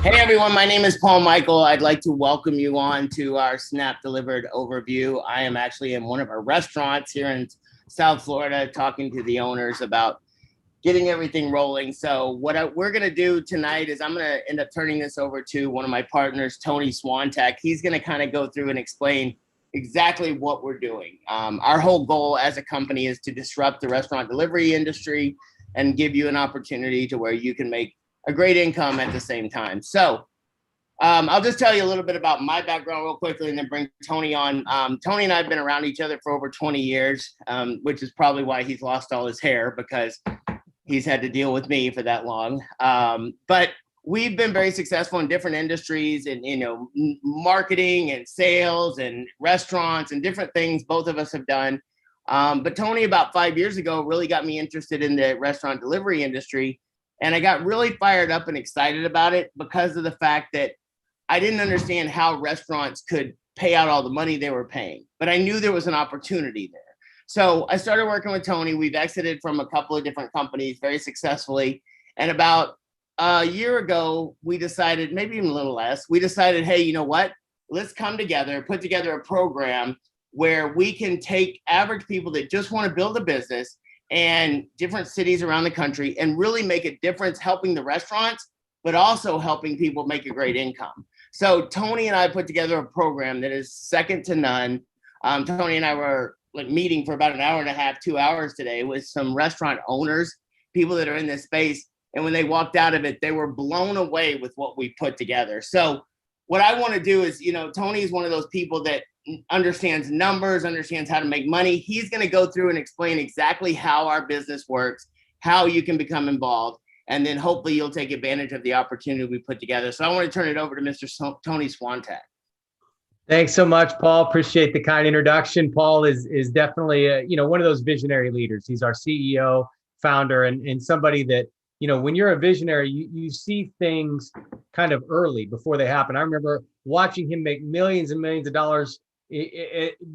Hey everyone, my name is Paul Michael. I'd like to welcome you on to our Snap Delivered overview. I am actually in one of our restaurants here in South Florida talking to the owners about getting everything rolling. So we're going to do tonight is I'm going to end up turning this over to one of my partners, Tony Swantek. He's going to kind of go through and explain exactly what we're doing. Our whole goal as a company is to disrupt the restaurant delivery industry and give you an opportunity to where you can make a great income at the same time. So I'll just tell you a little bit about my background real quickly and then bring Tony on. Tony and I have been around each other for over 20 years, which is probably why he's lost all his hair, because he's had to deal with me for that long. But we've been very successful in different industries and, marketing and sales and restaurants and different things both of us have done. But Tony, about 5 years ago, really got me interested in the restaurant delivery industry. And I got really fired up and excited about it because of the fact that I didn't understand how restaurants could pay out all the money they were paying, but I knew there was an opportunity there. So I started working with Tony. We've exited from a couple of different companies very successfully. And about a year ago, we decided, maybe even a little less, we decided, hey, you know what? Let's come together, put together a program where we can take average people that just want to build a business and different cities around the country and really make a difference helping the restaurants, but also helping people make a great income. So Tony and I put together a program that is second to none. Tony and I were meeting for about an hour and a half, 2 hours today with some restaurant owners, people that are in this space. And when they walked out of it, they were blown away with what we put together. So what I want to do is, Tony is one of those people that understands numbers, understands how to make money. He's going to go through and explain exactly how our business works, how you can become involved, and then hopefully you'll take advantage of the opportunity we put together. So I want to turn it over to Mr. Tony Swantek. Thanks so much, Paul. Appreciate the kind introduction. Paul is definitely one of those visionary leaders. He's our CEO, founder, and somebody that, when you're a visionary, you see things kind of early before they happen. I remember watching him make millions and millions of dollars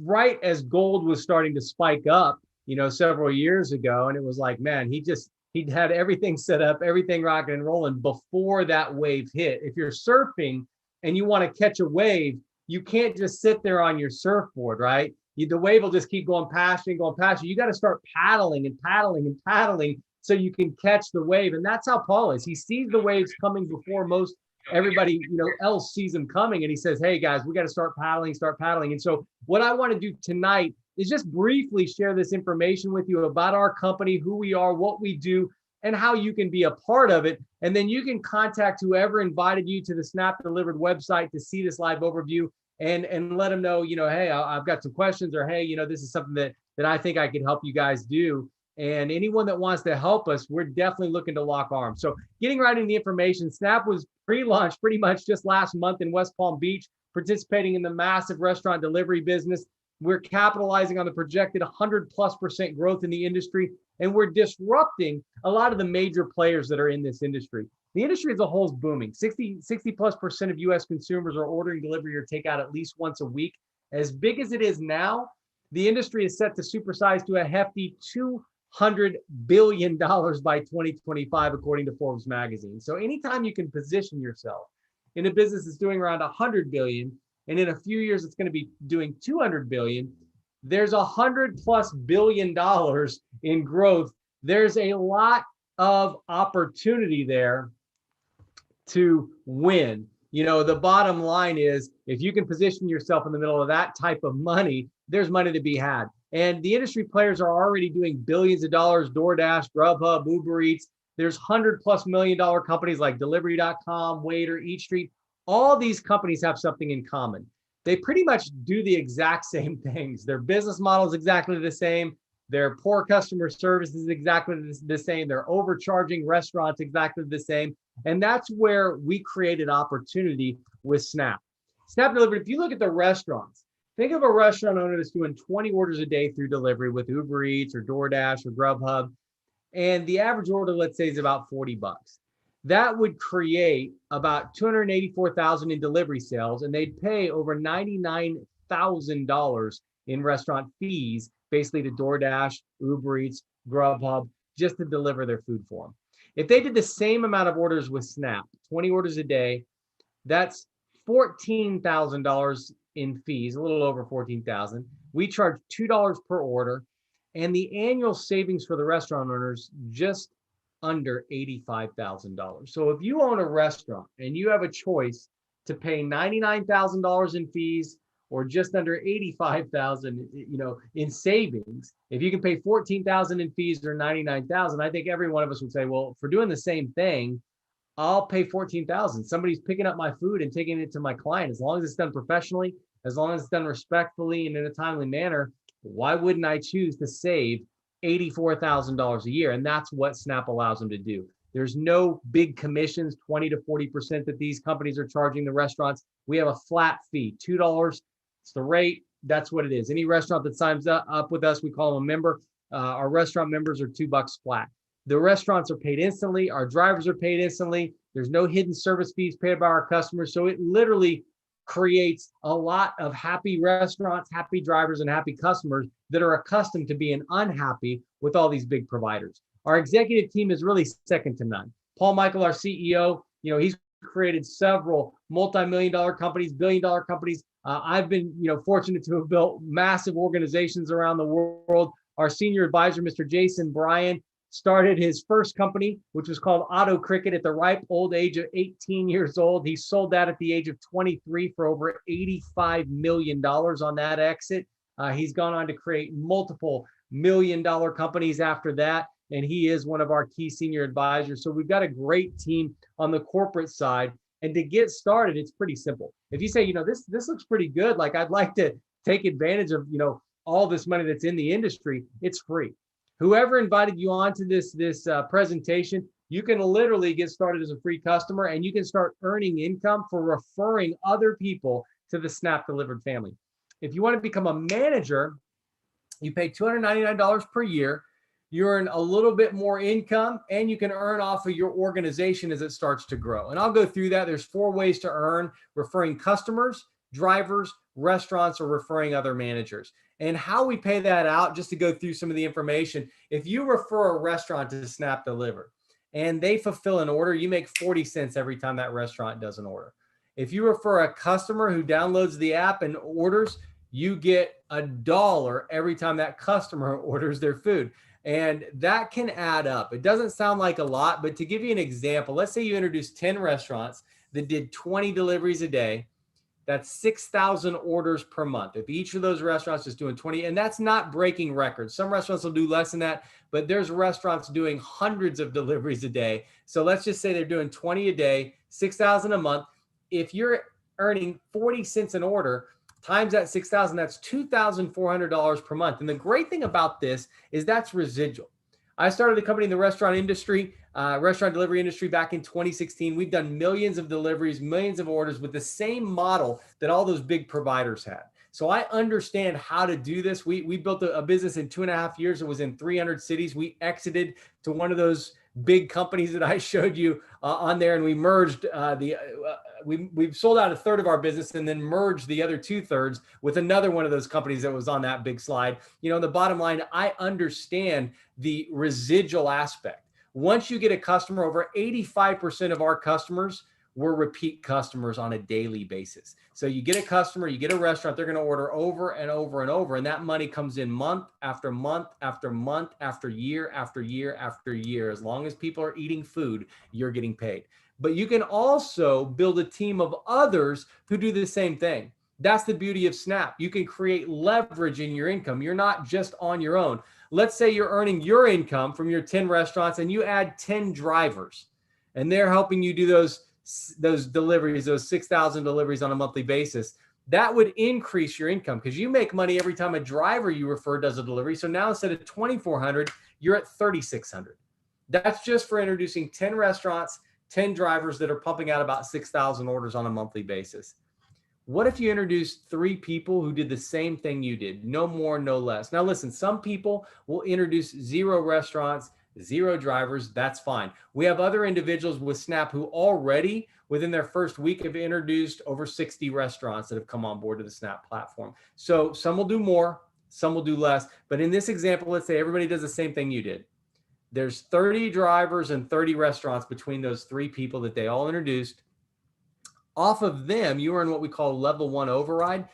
right as gold was starting to spike up, several years ago. And it was like, man, he'd had everything set up, everything rocking and rolling before that wave hit. If you're surfing and you want to catch a wave, you can't just sit there on your surfboard, right? The wave will just keep going past you and going past you. You got to start paddling and paddling and paddling so you can catch the wave. And that's how Paul is. He sees the waves coming before most everybody else sees them coming, and he says, hey guys, we got to start paddling. And so what I want to do tonight is just briefly share this information with you about our company, who we are, what we do, and how you can be a part of it. And then you can contact whoever invited you to the Snap Delivered website to see this live overview and let them know, hey, I've got some questions, or hey, this is something that I think I can help you guys do. And anyone that wants to help us, we're definitely looking to lock arms. So getting right into the information, Snap was pre-launched pretty much just last month in West Palm Beach, participating in the massive restaurant delivery business. We're capitalizing on the projected 100+% growth in the industry, and we're disrupting a lot of the major players that are in this industry. The industry as a whole is booming. 60+% of US consumers are ordering delivery or takeout at least once a week. As big as it is now, the industry is set to supersize to a hefty $200 billion by 2025, according to Forbes magazine. So anytime you can position yourself in a business that's doing around 100 billion, and in a few years it's going to be doing 200 billion, there's $100+ billion in growth. There's a lot of opportunity there to win. The bottom line is, if you can position yourself in the middle of that type of money, there's money to be had. And the industry players are already doing billions of dollars: DoorDash, Grubhub, Uber Eats. There's $100+ million companies like Delivery.com, Waiter, Eat Street. All these companies have something in common. They pretty much do the exact same things. Their business model is exactly the same. Their poor customer service is exactly the same. They're overcharging restaurants exactly the same. And that's where we created opportunity with Snap. Snap Delivered, if you look at the restaurants, think of a restaurant owner that's doing 20 orders a day through delivery with Uber Eats or DoorDash or Grubhub. And the average order, let's say, is about $40. That would create about $284,000 in delivery sales, and they'd pay over $99,000 in restaurant fees, basically to DoorDash, Uber Eats, Grubhub, just to deliver their food for them. If they did the same amount of orders with Snap, 20 orders a day, That's $14,000 in fees, a little over 14,000. We charge $2 per order, and the annual savings for the restaurant owners just under $85,000. So if you own a restaurant and you have a choice to pay $99,000 in fees or just under 85,000, in savings, if you can pay 14,000 in fees or 99,000, I think every one of us would say, well, for doing the same thing, I'll pay 14,000. Somebody's picking up my food and taking it to my client. As long as it's done professionally, as long as it's done respectfully and in a timely manner, why wouldn't I choose to save $84,000 a year? And that's what Snap allows them to do. There's no big commissions, 20 to 40% that these companies are charging the restaurants. We have a flat fee, $2. It's the rate. That's what it is. Any restaurant that signs up with us, we call them a member. Our restaurant members are $2 flat. The restaurants are paid instantly. Our drivers are paid instantly. There's no hidden service fees paid by our customers. So it literally creates a lot of happy restaurants, happy drivers, and happy customers that are accustomed to being unhappy with all these big providers. Our executive team is really second to none. Paul Michael, our CEO, he's created several multi-million-dollar companies, billion-dollar companies. I've been, fortunate to have built massive organizations around the world. Our senior advisor, Mr. Jason Bryan, started his first company, which was called Auto Cricket, at the ripe old age of 18 years old. He sold that at the age of 23 for over $85 million on that exit. He's gone on to create multiple million-dollar companies after that, and he is one of our key senior advisors. So we've got a great team on the corporate side. And to get started, it's pretty simple. If you say, this looks pretty good, like I'd like to take advantage of, all this money that's in the industry, it's free. Whoever invited you onto this presentation, you can literally get started as a free customer, and you can start earning income for referring other people to the Snap Delivered family. If you want to become a manager, you pay $299 per year. You earn a little bit more income, and you can earn off of your organization as it starts to grow. And I'll go through that. There's 4 ways to earn: referring customers, drivers, restaurants, or referring other managers. And how we pay that out, just to go through some of the information, if you refer a restaurant to Snap Delivered and they fulfill an order, you make 40 cents every time that restaurant does an order. If you refer a customer who downloads the app and orders, you get $1 every time that customer orders their food. And that can add up. It doesn't sound like a lot, but to give you an example, let's say you introduced 10 restaurants that did 20 deliveries a day. That's 6,000 orders per month. If each of those restaurants is doing 20, and that's not breaking records. Some restaurants will do less than that, but there's restaurants doing hundreds of deliveries a day. So let's just say they're doing 20 a day, 6,000 a month. If you're earning 40 cents an order, times that 6,000, that's $2,400 per month. And the great thing about this is that's residual. I started a company in the restaurant industry, restaurant delivery industry, back in 2016. We've done millions of deliveries, millions of orders with the same model that all those big providers had. So I understand how to do this. We built a business in 2.5 years. It was in 300 cities. We exited to one of those big companies that I showed you on there, and we merged we've sold out 1/3 of our business and then merged the other 2/3 with another one of those companies that was on that big slide. The bottom line, I understand the residual aspect. Once you get a customer, over 85% of our customers were repeat customers on a daily basis. So you get a customer, you get a restaurant, they're going to order over and over and over. And that money comes in month after month after month after year after year after year. As long as people are eating food, you're getting paid. But you can also build a team of others who do the same thing. That's the beauty of Snap. You can create leverage in your income. You're not just on your own. Let's say you're earning your income from your 10 restaurants and you add 10 drivers, and they're helping you do those deliveries, those 6,000 deliveries on a monthly basis. That would increase your income because you make money every time a driver you refer does a delivery. So now instead of 2,400, you're at 3,600. That's just for introducing 10 restaurants, 10 drivers that are pumping out about 6,000 orders on a monthly basis. What if you introduced 3 people who did the same thing you did? No more, no less. Now listen, some people will introduce 0 restaurants, 0 drivers. That's fine. We have other individuals with Snap who already within their first week have introduced over 60 restaurants that have come on board to the Snap platform. So some will do more, some will do less. But in this example, let's say everybody does the same thing you did. There's 30 drivers and 30 restaurants between those 3 people that they all introduced. Off of them, you earn what we call level 1 override.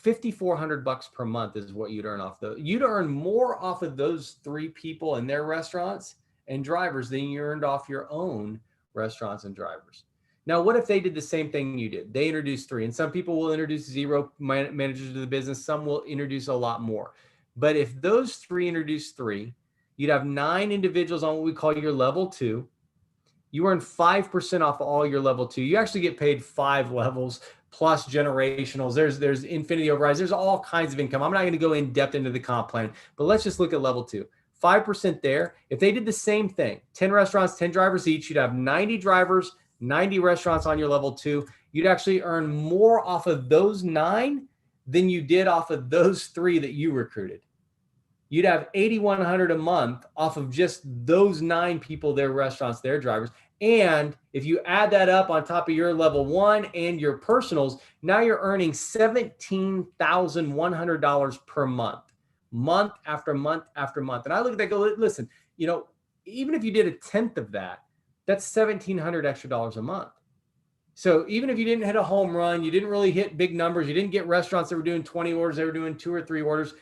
$5,400 per month is what you'd earn off those. You'd earn more off of those 3 people in their restaurants and drivers than you earned off your own restaurants and drivers. Now, what if they did the same thing you did? They introduced 3, and some people will introduce 0 managers to the business. Some will introduce a lot more. But if those 3 introduce 3, you'd have 9 individuals on what we call your level 2. You earn 5% off all your level 2. You actually get paid 5 levels plus generationals. There's infinity overrides. There's all kinds of income. I'm not going to go in depth into the comp plan, but let's just look at level 2. 5% there. If they did the same thing, 10 restaurants, 10 drivers each, you'd have 90 drivers, 90 restaurants on your level 2. You'd actually earn more off of those 9 than you did off of those 3 that you recruited. You'd have $8,100 a month off of just those 9 people, their restaurants, their drivers. And if you add that up on top of your level 1 and your personals, now you're earning $17,100 per month after month after month. And I look at that, go, listen, even if you did a tenth of that, that's $1,700 extra dollars a month. So even if you didn't hit a home run, you didn't really hit big numbers, you didn't get restaurants that were doing 20 orders, they were doing 2 or 3 orders,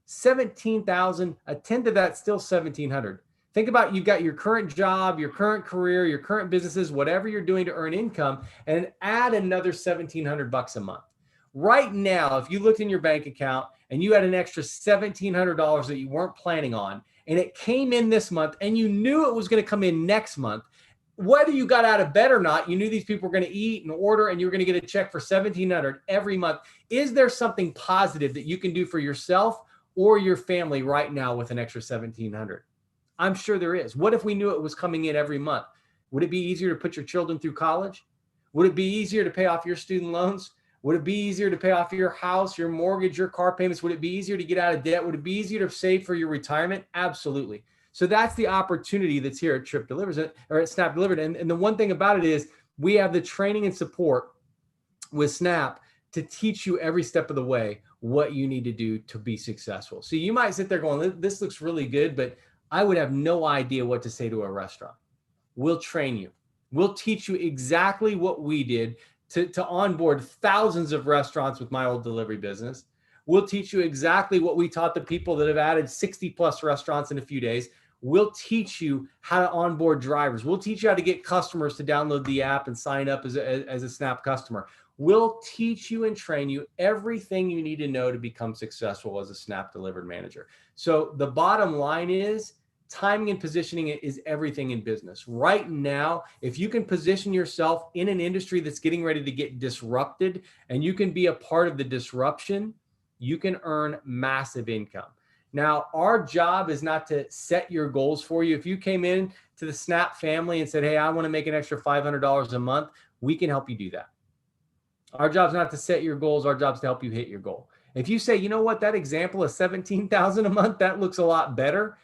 17,000, a tenth of that's still 1,700. Think about, you've got your current job, your current career, your current businesses, whatever you're doing to earn income, and add another $1,700 a month. Right now, if you looked in your bank account and you had an extra $1,700 that you weren't planning on, and it came in this month and you knew it was going to come in next month, whether you got out of bed or not, you knew these people were going to eat and order and you were going to get a check for $1,700 every month. Is there something positive that you can do for yourself or your family right now with an extra $1,700? I'm sure there is. What if we knew it was coming in every month? Would it be easier to put your children through college? Would it be easier to pay off your student loans? Would it be easier to pay off your house, your mortgage, your car payments? Would it be easier to get out of debt? Would it be easier to save for your retirement? Absolutely. So that's the opportunity that's here at Trip Delivers, or at Snap Delivered. And the one thing about it is we have the training and support with Snap to teach you every step of the way what you need to do to be successful. So you might sit there going, this looks really good, but I would have no idea what to say to a restaurant. We'll train you. We'll teach you exactly what we did to onboard thousands of restaurants with my old delivery business. We'll teach you exactly what we taught the people that have added 60 plus restaurants in a few days. We'll teach you how to onboard drivers. We'll teach you how to get customers to download the app and sign up as a Snap customer. We'll teach you and train you everything you need to know to become successful as a Snap Delivered manager. So the bottom line is, timing and positioning is everything in business. Right now, if you can position yourself in an industry that's getting ready to get disrupted and you can be a part of the disruption, you can earn massive income. Now, our job is not to set your goals for you. If you came in to the Snap family and said, hey, I want to make an extra $500 a month, we can help you do that. Our job is not to set your goals. Our job is to help you hit your goal. If you say, you know what, that example of $17,000 a month, that looks a lot better,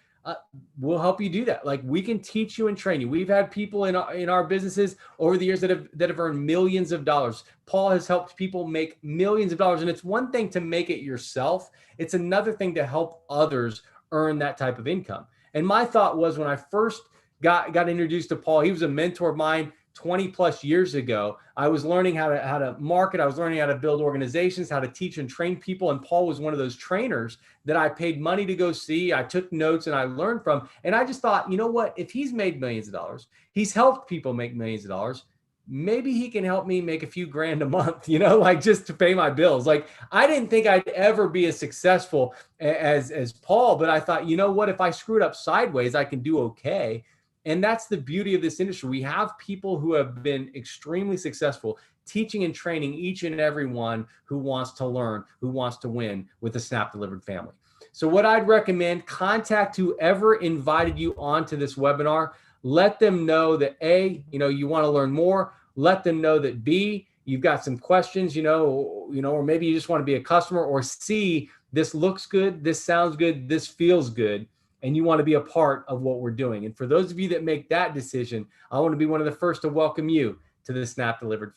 we'll help you do that. Like, we can teach you and train you. We've had people in our businesses over the years that have earned millions of dollars. Paul has helped people make millions of dollars. And it's one thing to make it yourself. It's another thing to help others earn that type of income. And my thought was, when I first got introduced to Paul, he was a mentor of mine 20 plus years ago. I was learning how to market. I was learning how to build organizations, how to teach and train people. And Paul was one of those trainers that I paid money to go see. I took notes and I learned from. And I just thought, you know what? If he's made millions of dollars, he's helped people make millions of dollars, maybe he can help me make a few grand a month, like just to pay my bills. Like, I didn't think I'd ever be as successful as Paul, but I thought, you know what? If I screwed up sideways, I can do okay. And that's the beauty of this industry. We have people who have been extremely successful teaching and training each and every one who wants to learn, who wants to win with the Snap Delivered family. So what I'd recommend, contact whoever invited you onto this webinar. Let them know that A, you want to learn more. Let them know that B, you've got some questions, or maybe you just want to be a customer, or C, this looks good, this sounds good, this feels good, and you want to be a part of what we're doing. And for those of you that make that decision, I want to be one of the first to welcome you to the Snap Delivered